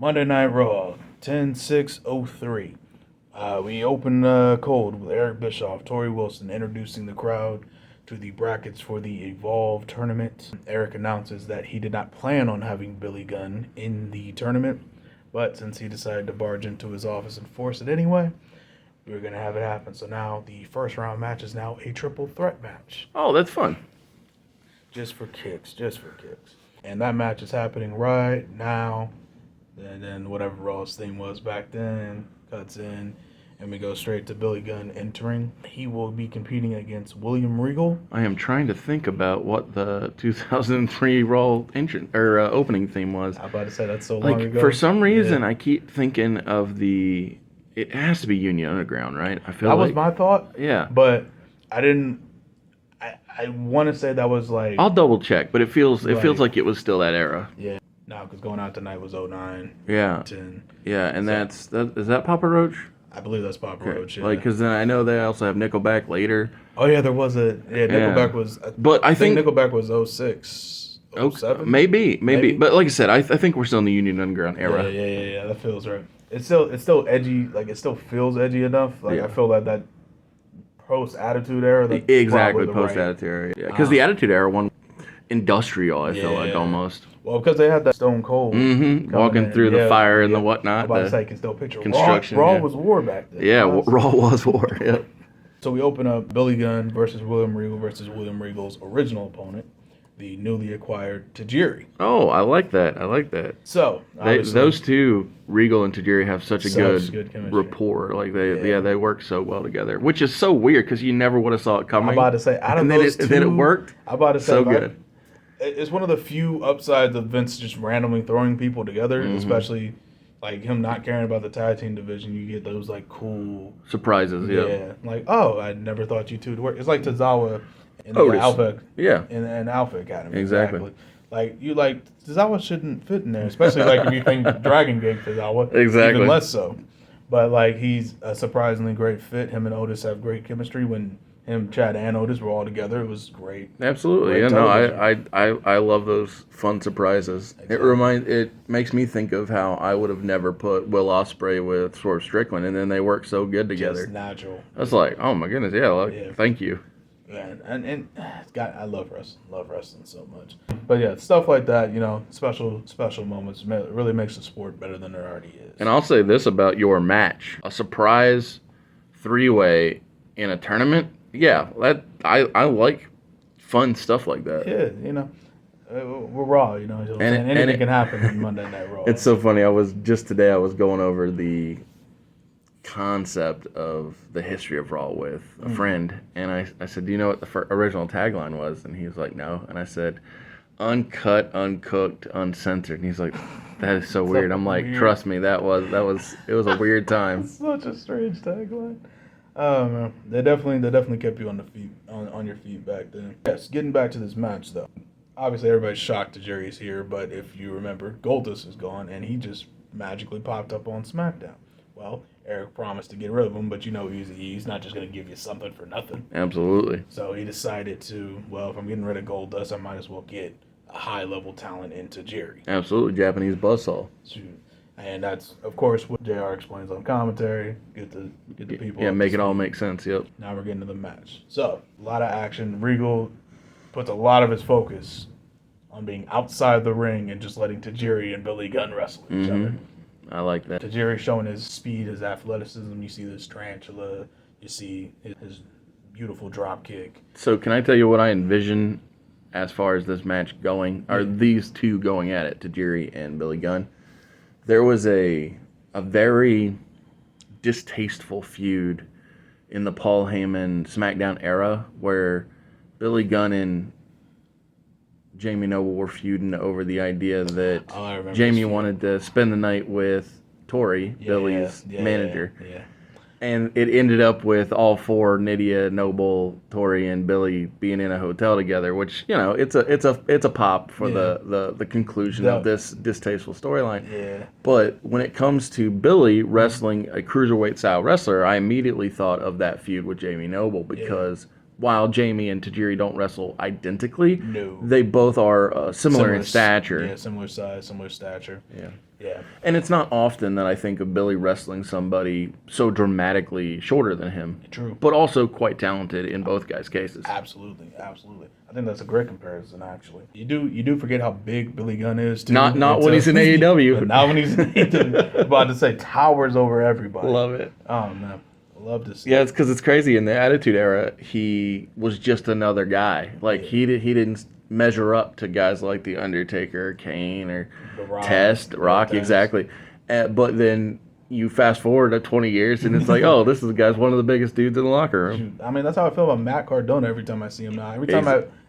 Monday Night Raw, 10-6-03. We open cold with Eric Bischoff, Tori Wilson introducing the crowd to the brackets for the Evolve tournament. Eric announces that he did not plan on having Billy Gunn in the tournament, but since he decided to barge into his office and force it anyway, we were going to have it happen. So now the first round match is now a triple threat match. Oh, that's fun. Just for kicks. And that match is happening right now. And then whatever Raw's theme was back then cuts in, and we go straight to Billy Gunn entering. He will be competing against William Regal. I am trying to think about what the 2003 Raw opening theme was. I'm about to say that's so long ago. For some reason, I keep thinking of the. It has to be Union Underground, right? I feel that was my thought. Yeah, but I didn't. I want to say that was like. I'll double check, but it feels like it was still that era. Yeah. No, because Going Out Tonight was 09. Yeah. 10. Yeah, and is that Papa Roach? I believe that's Papa Roach. Yeah. Because then I know they also have Nickelback later. Oh yeah, there was Nickelback was. But I think Nickelback was 06, 07? Maybe. But like I said, I think we're still in the Union Underground era. Yeah. That feels right. It's still edgy. Like it still feels edgy enough. Like I feel that post Attitude era. Exactly, post Attitude era. Yeah, because the Attitude era one, industrial. I feel like almost. Well, because they had that Stone Cold walking through the fire and the whatnot. I'm about to say, I can still picture construction. Raw was war back then. Yeah, Raw was war. Yeah. So we open up Billy Gunn versus William Regal versus William Regal's original opponent, the newly acquired Tajiri. Oh, I like that. So those two, Regal and Tajiri, have such a good chemistry. Like they work so well together, which is so weird because you never would have saw it coming. I'm about to say, then it worked. I'm about to say, so good. It's one of the few upsides of Vince just randomly throwing people together, especially like him not caring about the tag team division. You get those like cool surprises. Yeah. Like, oh, I never thought you two would work. It's like Tozawa in the Alpha. Yeah. In Alpha Academy. Exactly. Like Tozawa shouldn't fit in there, especially like if you think Dragon Gate Tozawa. Exactly. Even less so. But like he's a surprisingly great fit. Him and Otis have great chemistry when. Him, Chad, and Otis were all together. It was great. Absolutely, great I love those fun surprises. Exactly. It makes me think of how I would have never put Will Ospreay with Swerve Strickland, and then they work so good together. Just natural. That's like, oh my goodness, thank you. Yeah, and I love wrestling so much. But yeah, stuff like that, special moments really makes the sport better than it already is. And I'll say this about your match: a surprise 3-way in a tournament. Yeah, I like fun stuff like that. Yeah, we're Raw, and anything can happen in Monday Night Raw. It's so funny. I was going over the concept of the history of Raw with a friend, and I said, do you know what the original tagline was? And he was like, no. And I said, uncut, uncooked, uncensored. And he's like, that is so weird. I'm like, trust me, it was a weird time. It's such a strange tagline. Oh man, they definitely kept you on the feet on your feet back then. Yes, getting back to this match though. Obviously everybody's shocked that Jerry's here, but if you remember, Goldust is gone and he just magically popped up on SmackDown. Well, Eric promised to get rid of him, but he's not just gonna give you something for nothing. Absolutely. So he decided to, if I'm getting rid of Goldust, I might as well get a high level talent into Jerry. Absolutely, Japanese buzzsaw. And that's, of course, what JR explains on commentary. Get the people. Yeah, make it all make sense, yep. Now we're getting to the match. So, a lot of action. Regal puts a lot of his focus on being outside the ring and just letting Tajiri and Billy Gunn wrestle each other. I like that. Tajiri showing his speed, his athleticism. You see this tarantula. You see his beautiful drop kick. So, can I tell you what I envision as far as this match going? Are these two going at it, Tajiri and Billy Gunn? There was a very distasteful feud in the Paul Heyman SmackDown era where Billy Gunn and Jamie Noble were feuding over the idea that Jamie wanted to spend the night with Tori, Billy's manager. Yeah. And it ended up with all four, Nydia, Noble, Tori, and Billy being in a hotel together, which, it's a pop for the conclusion of this distasteful storyline. Yeah. But when it comes to Billy wrestling a cruiserweight style wrestler, I immediately thought of that feud with Jamie Noble because while Jamie and Tajiri don't wrestle identically, they both are similar in stature. Yeah, similar size, similar stature. Yeah. Yeah. And it's not often that I think of Billy wrestling somebody so dramatically shorter than him. True. But also quite talented in both guys' cases. Absolutely. I think that's a great comparison, actually. You do forget how big Billy Gunn is, too. Not when he's in AEW. But not when he's in AEW. I'm about to say towers over everybody. Love it. Oh, man. Love to see it. It's because it's crazy. In the Attitude Era, he was just another guy. Like, he didn't measure up to guys like The Undertaker, Kane, or Rock, exactly. But then you fast forward to 20 years, and it's like, oh, this is guy's one of the biggest dudes in the locker room. I mean, that's how I feel about Matt Cardona every time I see him now.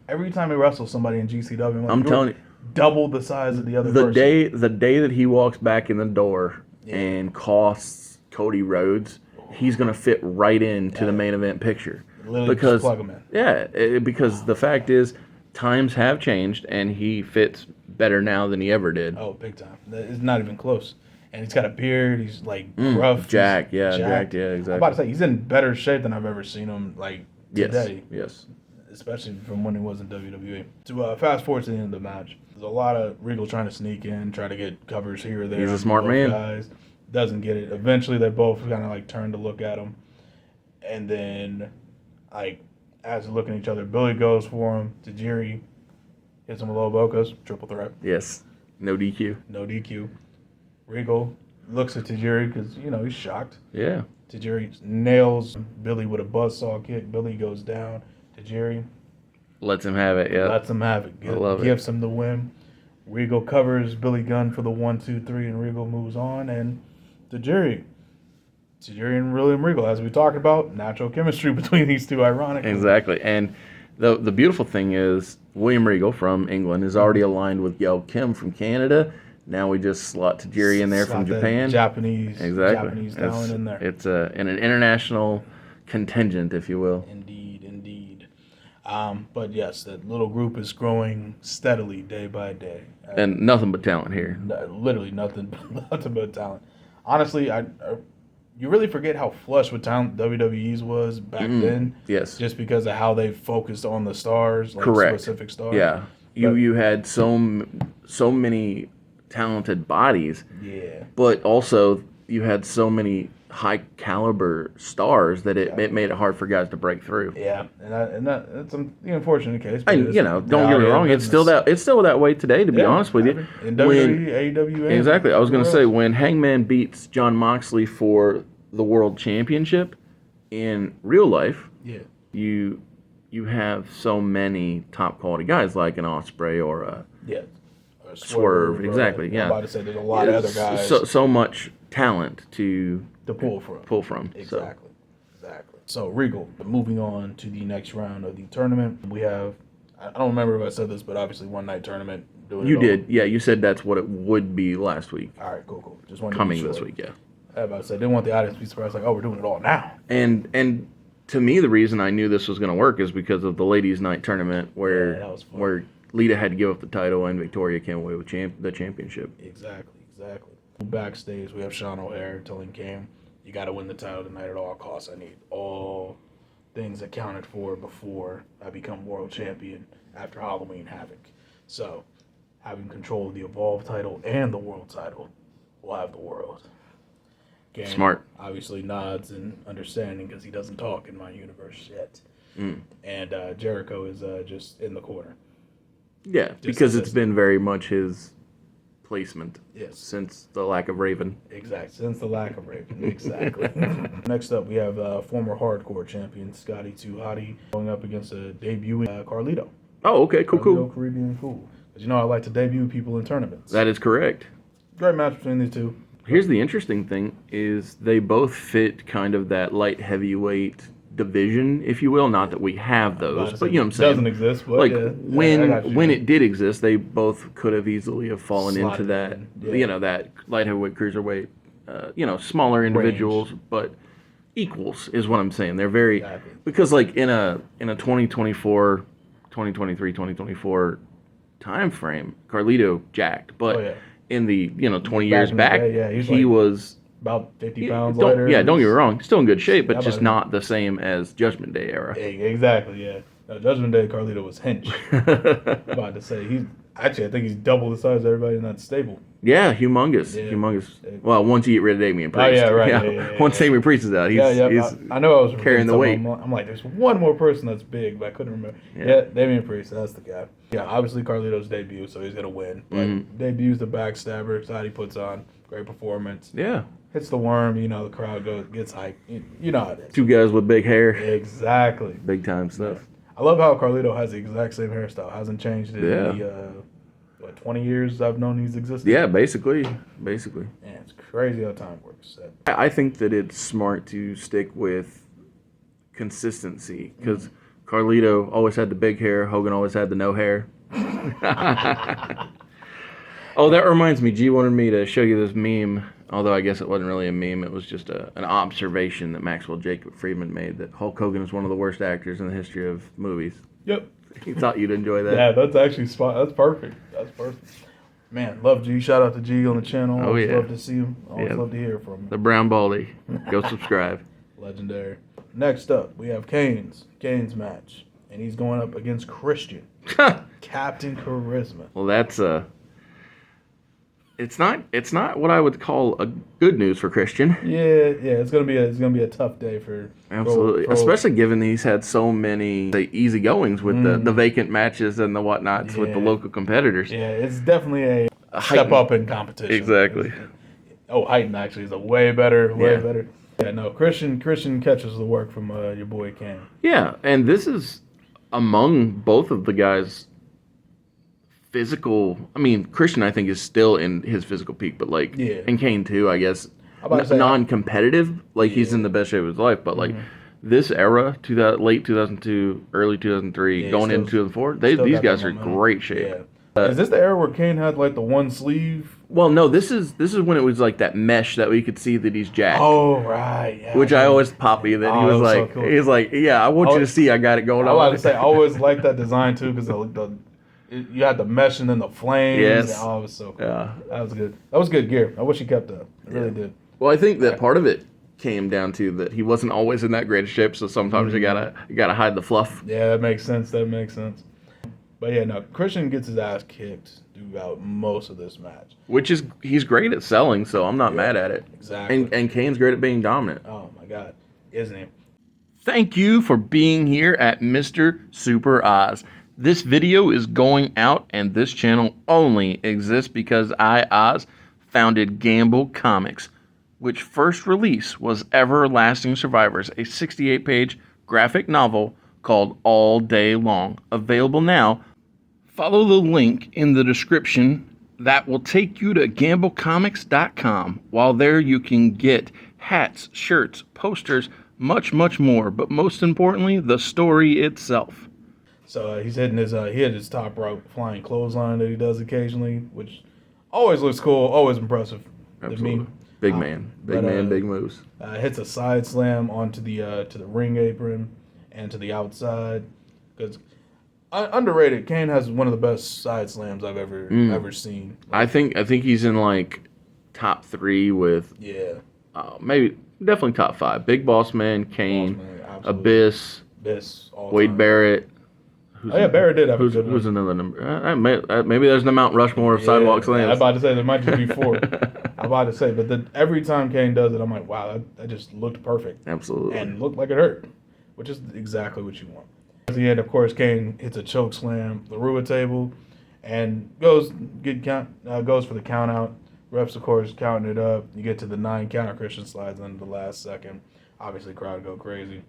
Every time he wrestles somebody in GCW, I'm telling you, double the size of the other person. The day that he walks back in the door and costs Cody Rhodes, he's going to fit right into the main event picture. Literally just plug him in. Yeah, because the fact is, times have changed, and he fits better now than he ever did. Oh, big time. It's not even close. And he's got a beard. He's like gruff. Jacked, exactly. I'm about to say he's in better shape than I've ever seen him today. Yes. Especially from when he was in WWE. To fast forward to the end of the match, there's a lot of Regal trying to sneak in, try to get covers here or there. He's a smart man. Guys. Doesn't get it. Eventually, they both kind of turn to look at him. And then, as they're looking at each other, Billy goes for him. Tajiri hits him with low Bocas, triple threat. Yes. No DQ. No DQ. Regal looks at Tajiri because, he's shocked. Yeah. Tajiri nails Billy with a buzzsaw kick. Billy goes down. Tajiri lets him have it, Lets him have it. Gives him the win. Regal covers Billy Gunn for the 1, 2, 3, and Regal moves on. And Tajiri and William Regal, as we talked about, natural chemistry between these two, ironically. Exactly. And the beautiful thing is, William Regal from England is already aligned with Gail Kim from Canada. Now we just slot Tajiri in there from Japan. Japanese talent in there. It's an international contingent, if you will. Indeed. But yes, that little group is growing steadily day by day. And nothing but talent here. Literally nothing but talent. Honestly, you really forget how flush with talent WWE's was back then. Yes. Just because of how they focused on the stars, Correct. Specific stars. Yeah. You had so many talented bodies. Yeah. But also you had so many high caliber stars that it made it hard for guys to break through. Yeah, and that's the unfortunate case. And don't get me wrong, it's still that way today. To be honest with you, in WWE, AEW, exactly. I was going to say when Hangman beats Jon Moxley for the World Championship in real life, you have so many top quality guys like an Ospreay or a Swerve. Exactly. I'm about to say there's a lot of other guys. So much talent to pull from. Exactly. So Regal, moving on to the next round of the tournament, we have, I don't remember if I said this, but obviously one night tournament. You did. Yeah, you said that's what it would be last week. All right, cool. Just wanted coming this week, yeah. I was about to say, didn't want the audience to be surprised, we're doing it all now. And to me, the reason I knew this was going to work is because of the ladies' night tournament where Lita had to give up the title and Victoria came away with the championship. Exactly. Backstage, we have Sean O'Haire telling Cam, you got to win the title tonight at all costs. I need all things accounted for before I become world champion after Halloween Havoc. So, having control of the Evolve title and the world title, we'll have the world. Cam Smart. Obviously nods in understanding because he doesn't talk in my universe yet. And Jericho is just in the corner. Yeah, because it's been very much his placement. Yes. Since the lack of Raven. Exactly. Since the lack of Raven. Exactly. Next up, we have former hardcore champion Scotty 2 Hotty going up against a debuting Carlito. Oh, okay. Cool. Caribbean cool. Because I like to debut people in tournaments. That is correct. Great match between these two. Here's the interesting thing is they both fit kind of that light heavyweight division, if you will. Not that we have those, but you know what I'm saying. Doesn't exist, but when it did exist, they both could have easily have fallen into that, that light heavyweight, cruiserweight, smaller individuals, but equals is what I'm saying. They're very Exactly. because like in a 2024, 2023, 2024 time frame, Carlito jacked, but Oh, yeah. in the 20 Back years in the back, day, yeah, he's he like was about 50 yeah, pounds don't lighter. yeah, don't get me wrong, still in good shape, but Yeah, just but- not the same as Judgment Day era. Exactly, yeah. No, Judgment Day, Carlito was hench. I'm about to say I think he's double the size of everybody in that stable. Yeah, humongous, Yeah. humongous. Well, once you get rid of Damian Priest, yeah, right, yeah, once Damian Priest is out, he's I know I was carrying the weight. I'm like, there's one more person that's big, but I couldn't remember. Yeah, Damian Priest, that's the guy. Yeah, obviously Carlito's debut, so he's gonna win. But debuts the backstabber, side he puts on, great performance. Yeah, Hits the worm, the crowd gets hyped. You know how it is. two guys with big hair, Exactly. big time stuff. I love how Carlito has the exact same hairstyle. Hasn't changed in Yeah. the 20 years I've known he's existed. Yeah, basically. Man, it's crazy how time works. I think that it's smart to stick with consistency because Carlito always had the big hair, Hogan always had the no hair. Oh, that reminds me. G wanted me to show you this meme, although I guess it wasn't really a meme. It was just an observation that Maxwell Jacob Friedman made that Hulk Hogan is one of the worst actors in the history of movies. Yep. He thought you'd enjoy that. Yeah, that's actually spot. That's perfect. That's perfect. Man, love G. Shout out to G on the channel. Oh, Always yeah. love to see him. Always Yeah. love to hear from him. The Brown Baldy. Go subscribe. Legendary. Next up, we have Kane's match, and he's going up against Christian, Captain Charisma. Well, that's it's not what I would call a good news for Christian. Yeah, it's gonna be a tough day for Absolutely, especially given he's had so many easy goings with the vacant matches and the whatnots with the Yeah. local competitors. Yeah, it's definitely a step heightened- up in competition. Exactly. Oh, heightened actually is a way better. Yeah. Yeah, no, Christian catches the work from your boy Kane. Yeah, and this is among both of the guys' physical. I mean, Christian I think is still in his physical peak, but like, Yeah. and Kane too, I guess. I'm about to say- Non-competitive, like he's in the best shape of his life, but like this era, late 2002, early 2003, Yeah, going still- into 2004, Still these got guys that are momentum. great shape. Yeah. Is this the era where Kane had like the one sleeve? Well, no, this is when it was like that mesh that we could see that he's jacked. Oh right, yeah. Which I always poppy that he Oh, was that was so like, cool. he's like, yeah, I want you to see I got it going I on. like to say I always liked that design too because you had the mesh and then the flames. Yes. Oh, it was so cool. Yeah. That was good. That was good gear. I wish he kept that. I really did. Well, I think that part of it came down to that he wasn't always in that great of shape, so sometimes you gotta hide the fluff. Yeah, that makes sense. But yeah, no, Christian gets his ass kicked throughout most of this match. Which is he's great at selling, so I'm not mad at it. Exactly. And Kane's great at being dominant. Oh my God, isn't he? Thank you for being here at Mr. Super Oz. This video is going out, and this channel only exists because I, Oz, founded Gamble Comics, which first release was Everlasting Survivors, a 68-page graphic novel called All Day Long, available now. Follow the link in the description that will take you to gamblecomics.com. While there you can get hats, shirts, posters, much, much more, but most importantly, the story itself. So he's hitting he hit his top rope flying clothesline that he does occasionally, which always looks cool, always impressive. to Absolutely. me. Big man. Big moves. Hits a side slam onto the ring apron and to the outside. Because underrated, Kane has one of the best side slams I've ever seen. I think he's in like top 3 with Yeah. maybe definitely top 5. Big Boss Man, Kane, Boss Man, absolutely. Abyss, Best all Wade time. Barrett. Oh yeah, Barrett did have a good Who's one. another number? Maybe there's the Mount Rushmore of sidewalk slams. I'm about to say there might just be 4. I'm about to say, but every time Kane does it, I'm like, wow, that just looked perfect Absolutely. and looked like it hurt, which is exactly what you want. At the end, of course, Kane hits a choke slam, the Rua table, and goes for the count out. Refs, of course, counting it up. You get to the 9 counter. Christian slides into the last second. Obviously, crowd go crazy.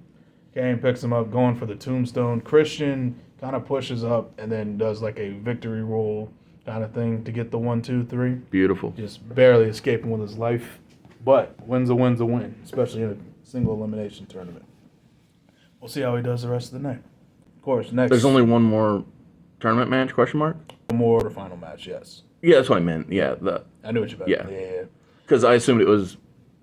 Kane picks him up, going for the tombstone. Christian kind of pushes up and then does like a victory roll kind of thing to get the 1, 2, 3. Beautiful. Just barely escaping with his life. But win's a win, especially in a single elimination tournament. We'll see how he does the rest of the night. Of course, next. There's only one more tournament match? Question mark. one more the final match, yes. Yeah, that's what I meant. Yeah, I knew what you meant. Yeah. Yeah. because I assumed it was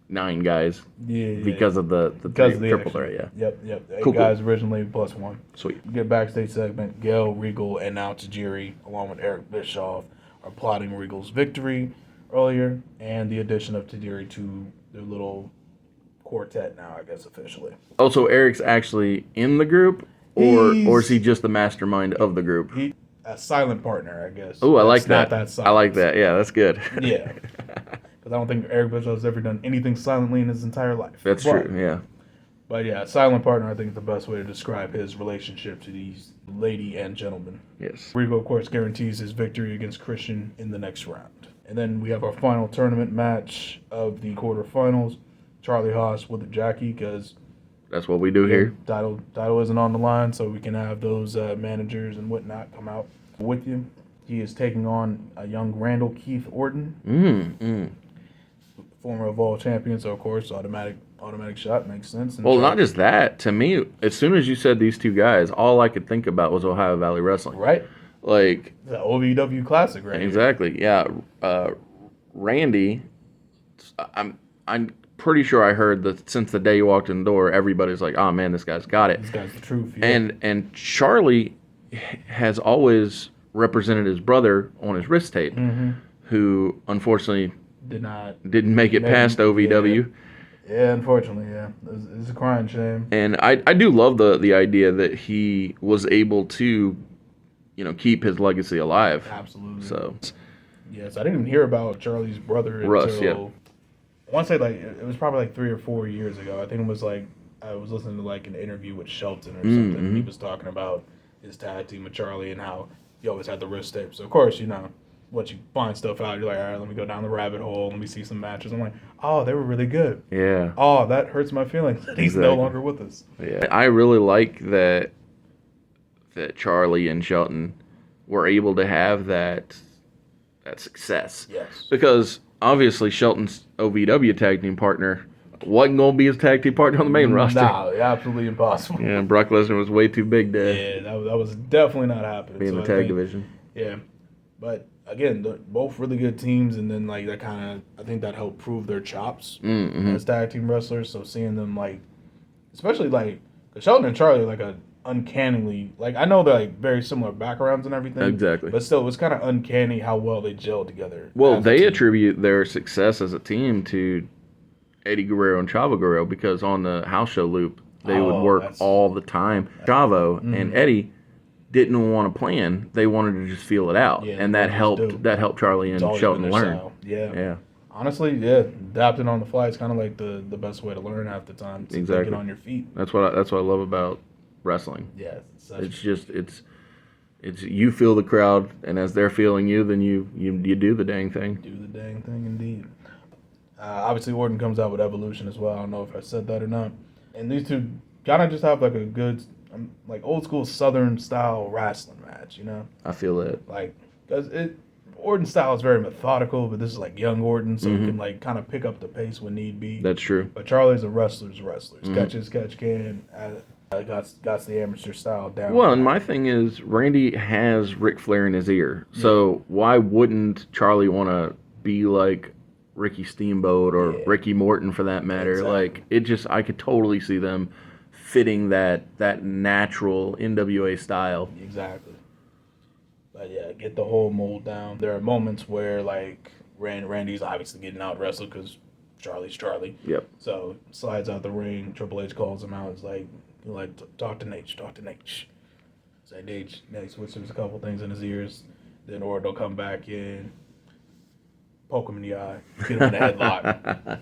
9 guys Yeah. because of the Because of the triple extra. threat. Yeah. Yep. 8 Cool. guys originally plus 1. Sweet. You get backstage segment. Gail, Regal, and now Tajiri, along with Eric Bischoff, are plotting Regal's victory earlier and the addition of Tajiri to their little quartet now, I guess, officially. Oh, so Eric's actually in the group, or is he just the mastermind of the group? He a silent partner, I guess. Oh, I like Not that. that silent. I like that. Yeah, that's good. Yeah. Because I don't think Eric Bischoff's ever done anything silently in his entire life. That's true. Yeah. But yeah, silent partner, I think, is the best way to describe his relationship to these lady and gentlemen. Yes. Regal, of course, guarantees his victory against Christian in the next round. And then we have our final tournament match of the quarterfinals. Charlie Haas with Jackie, because That's what we do here. title isn't on the line, so we can have those managers and whatnot come out with you. He is taking on a young Randall Keith Orton, former Evolve champion, so of course automatic shot makes sense. And Well, not just that. To me, as soon as you said these two guys, all I could think about was Ohio Valley Wrestling. right, Like, the OVW classic, right? exactly. Yeah. Randy, I'm pretty sure I heard that since the day he walked in the door, everybody's like, "Oh man, this guy's got it." This guy's the truth. Yeah. And Charlie has always represented his brother on his wrist tape, who unfortunately didn't make it past OVW. Yeah, unfortunately, yeah, it's a crying shame. And I do love the idea that he was able to, keep his legacy alive. Absolutely. So Yes, I didn't even hear about Charlie's brother Russ, until I want to say it was probably 3 or 4 years ago. I think it was I was listening to an interview with Shelton or something. And he was talking about his tag team with Charlie and how he always had the wrist tape. So of course, once you find stuff out, you're like, all right, let me go down the rabbit hole. Let me see some matches. I'm like, oh, they were really good. yeah. Oh, that hurts my feelings. He's no Exactly. longer with us. Yeah, I really like that Charlie and Shelton were able to have that success. Yes. Because obviously Shelton's OVW tag team partner wasn't going to be his tag team partner on the main roster. Nah, absolutely impossible. Yeah, Brock Lesnar was way too big to Yeah, that was definitely not happening. be in So the I tag think- division. Yeah, but again, they're both really good teams, and then that kind of I think that helped prove their chops as tag team wrestlers. So seeing them especially 'cause Sheldon and Charlie are a uncannily I know they're very similar backgrounds and everything. Exactly. But still, it was kind of uncanny how well they gelled together. Well, as a they team. attribute their success as a team to Eddie Guerrero and Chavo Guerrero because on the house show loop, they would work all the time. Chavo and Eddie didn't want to plan; they wanted to just feel it out, Yeah, and they that just helped. do. That helped Charlie and It's always Shelton been their learn. style. Yeah. Yeah, Honestly, yeah, adapting on the fly is kind of the best way to learn half the time. To Exactly. Get on your feet. that's what I love about wrestling. Yeah, It's just it's you feel the crowd, and as they're feeling you, then you do the dang thing. do the dang thing indeed. Obviously, Orton comes out with Evolution as well. I don't know if I said that or not. And these two kind of just have a good, old school Southern style wrestling match, I feel that. Because Orton's style is very methodical, but this is young Orton, so he can kind of pick up the pace when need be. That's true. But Charlie's a wrestler's wrestler. Catch can, got the amateur style down. Well, and my thing is, Randy has Ric Flair in his ear, so why wouldn't Charlie want to be like Ricky Steamboat or Ricky Morton for that matter? Exactly. I could totally see them fitting that natural NWA style. Exactly. But yeah, get the whole mold down. There are moments where Randy's obviously getting out wrestled because Charlie's Charlie. Yep. So slides out the ring. Triple H calls him out. It's talk to Nate. Talk to Nate. Say Nate whispers a couple things in his ears. Then Orton will come back in, poke him in the eye, get him in the headlock,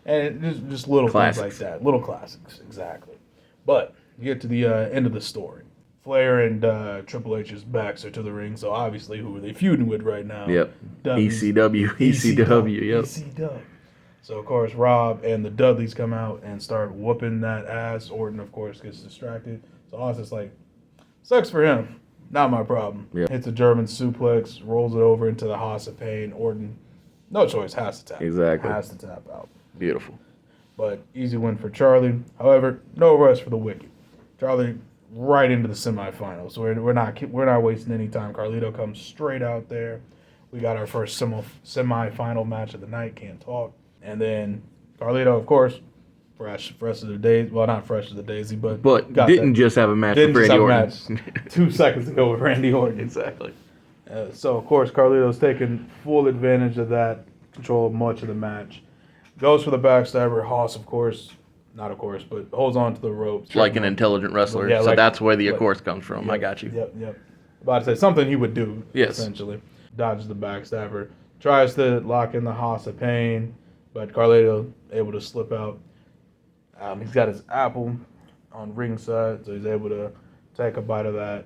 and just little Classics. things like that. Little classics, exactly. But you get to the end of the story. Flair and Triple H's backs are to the ring, so obviously who are they feuding with right now? Yep. Dudleys. ECW. Yep. ECW. So of course Rob and the Dudleys come out and start whooping that ass. Orton of course gets distracted. So Austin's sucks for him. Not my problem. Yeah. Hits a German suplex, rolls it over into the House of Pain. Orton, no choice, has to tap. Exactly. Has to tap out. Beautiful. But easy win for Charlie. However, no rest for the Wicked. Charlie right into the semifinals. So we're not wasting any time. Carlito comes straight out there. We got our first semifinal match of the night. Can't talk. And then Carlito, of course, fresh as the daisy. Well, not fresh as the daisy, but didn't just have a match with Randy Orton. 2 seconds ago with Randy Orton. Exactly. So, of course, Carlito's taking full advantage of that, control of much of the match. Goes for the backstabber. Haas, of course, not of course, but holds on to the ropes. Like an intelligent wrestler. Yeah, so like- that's where the of like- course comes from. Yep, I got you. Yep. About to say something he would do, Yes. essentially. Dodges the backstabber. Tries to lock in the Haas of Pain, but Carlito able to slip out. He's got his apple on ringside, so he's able to take a bite of that.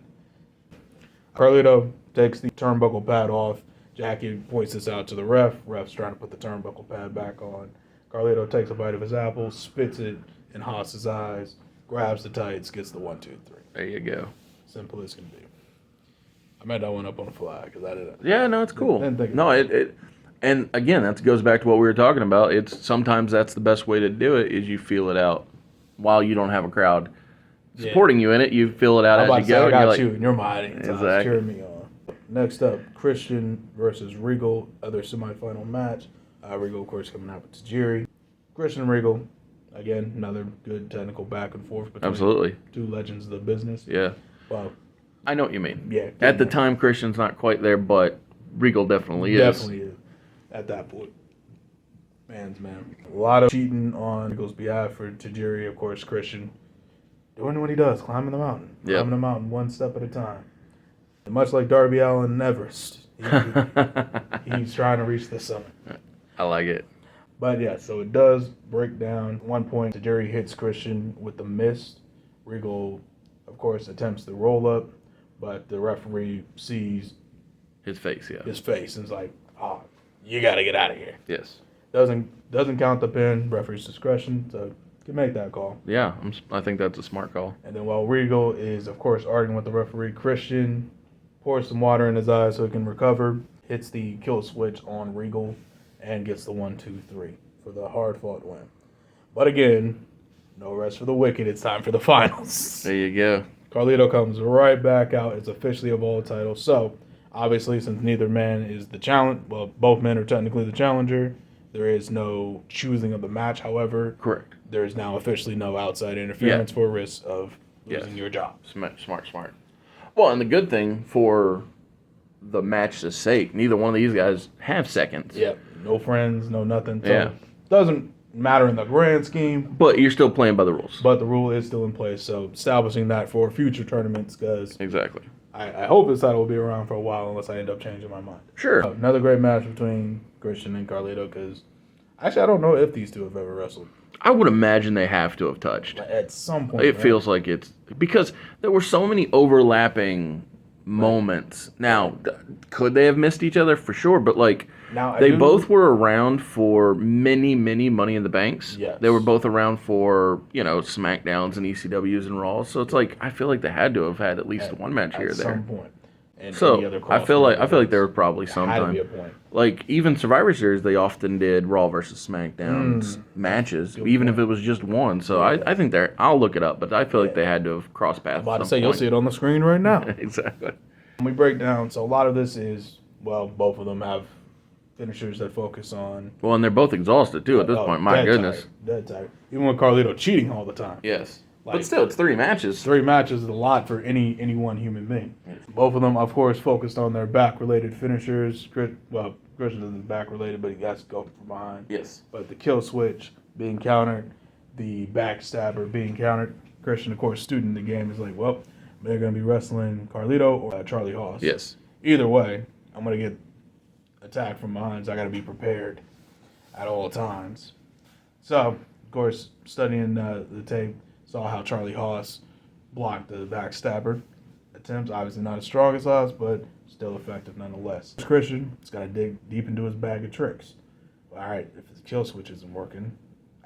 Carlito takes the turnbuckle pad off. Jackie points this out to the ref. Ref's trying to put the turnbuckle pad back on. Carlito takes a bite of his apple, spits it in Haas's eyes, grabs the tights, gets the 1, 2, 3. There you go. Simple as can be. I made that one up on the fly because I didn't. Yeah, no, it's cool. Didn't think No, about it and again, that goes back to what we were talking about. It's sometimes that's the best way to do it is you feel it out while you don't have a crowd supporting you in it. You feel it out I'm about as to you say, go. I And got you're like, you in your mind. Exactly. Cheering me on. Next up, Christian versus Regal, other semifinal match. Regal, of course, coming out with Tajiri. Christian and Regal, again, another good technical back and forth between absolutely. two legends of the business. Yeah. Well, I know what you mean. yeah. At the time, Christian's not quite there, but Regal definitely is. Definitely is at that point. Man. A lot of cheating on Regal's behalf for Tajiri, of course, Christian. Doing what he does, climbing the mountain. Yep. Climbing the mountain one step at a time. And much like Darby Allin and Everest, he's trying to reach the summit. I like it. But yeah, so it does break down. At one point, Tajiri hits Christian with the mist. Regal, of course, attempts the roll up, but the referee sees His face, yeah. his face and is like, "Oh, you got to get out of here." Yes. Doesn't count the pin. Referee's discretion, so can make that call. Yeah, I think that's a smart call. And then while Regal is, of course, arguing with the referee, Christian pours some water in his eyes so he can recover, hits the kill switch on Regal, and gets the 1, 2, 3 for the hard-fought win. But again, no rest for the wicked. It's time for the finals. There you go. Carlito comes right back out. It's officially a vault title. So, obviously, since neither man is the challenge, well, both men are technically the challenger, there is no choosing of the match. However, Correct. there is now officially no outside interference for risk of losing your job. Smart. Well, and the good thing for the match's sake, neither one of these guys have seconds. Yep. No friends, no nothing. So Yeah. doesn't matter in the grand scheme, But you're still playing by the rules. but the rule is still in place. So establishing that for future tournaments, because Exactly. I hope this title will be around for a while unless I end up changing my mind. Sure. Another great match between Christian and Carlito, because actually I don't know if these two have ever wrestled. I would imagine they have to have touched. At some point. It right? feels like it's because there were so many overlapping moments. Now, could they have missed each other? For sure, but like Now, I they do- both were around for many Money in the Banks. Yes. They were both around for, SmackDowns and ECWs and Raws. So it's like I feel like they had to have had at least one match here or at there. some point. And any So other I feel like crossover there were probably had to be a sometime. point. Like even Survivor Series, they often did Raw versus SmackDown matches, Good even point. if it was just one. So I think they're. I'll look it up, but I feel like they had to have crossed paths. I'm about to at say some you'll point. see it on the screen right now. Exactly. When we break down, so a lot of this is, well, both of them have finishers that focus on. Well, and they're both exhausted too at this point. My dead goodness. tired, dead tired. Even with Carlito cheating all the time. Yes. Like- But still, it's 3 matches. 3 matches is a lot for any one human being. Both of them, of course, focused on their back-related finishers. Well, Christian isn't back-related, but he has to go from behind. Yes. But the kill switch being countered, the backstabber being countered. Christian, of course, student in the game, is like, well, they're going to be wrestling Carlito or Charlie Haas. Yes. Either way, I'm going to get attacked from behind, so I got to be prepared at all times. So, of course, studying the tape, saw how Charlie Haas blocked the backstabber attempts. Obviously not as strong as Haas, but still effective nonetheless. Christian has got to dig deep into his bag of tricks. All right, if his kill switch isn't working,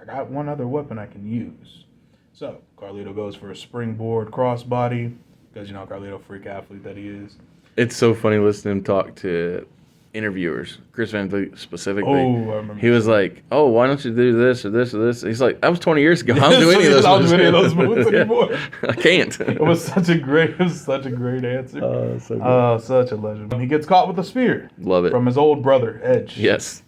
I got one other weapon I can use. So Carlito goes for a springboard crossbody, because Carlito, freak athlete that he is. It's so funny listening to him talk to interviewers, Chris Van Vliet specifically. Oh, I remember. He was like, "Oh, why don't you do this or this or this?" He's like, "That was 20 years ago. I don't do any of those. I don't moves. do any of those moves anymore. I can't." It was such a great answer. So good. Oh, such a legend. He gets caught with a spear Love it. from his old brother, Edge. Yes.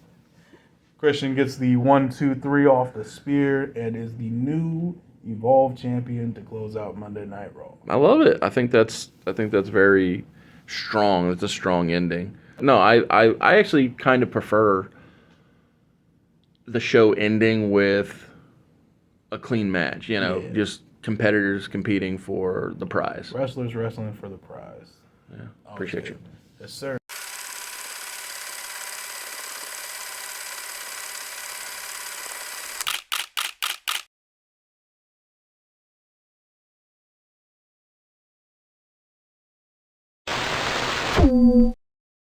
Christian gets the 1-2-3 off the spear and is the new Evolve champion to close out Monday Night Raw. I love it. I think that's very strong. It's a strong ending. No, I actually kind of prefer the show ending with a clean match. You know, Yeah. just competitors competing for the prize. Wrestlers wrestling for the prize. Yeah, appreciate you. Yes, sir.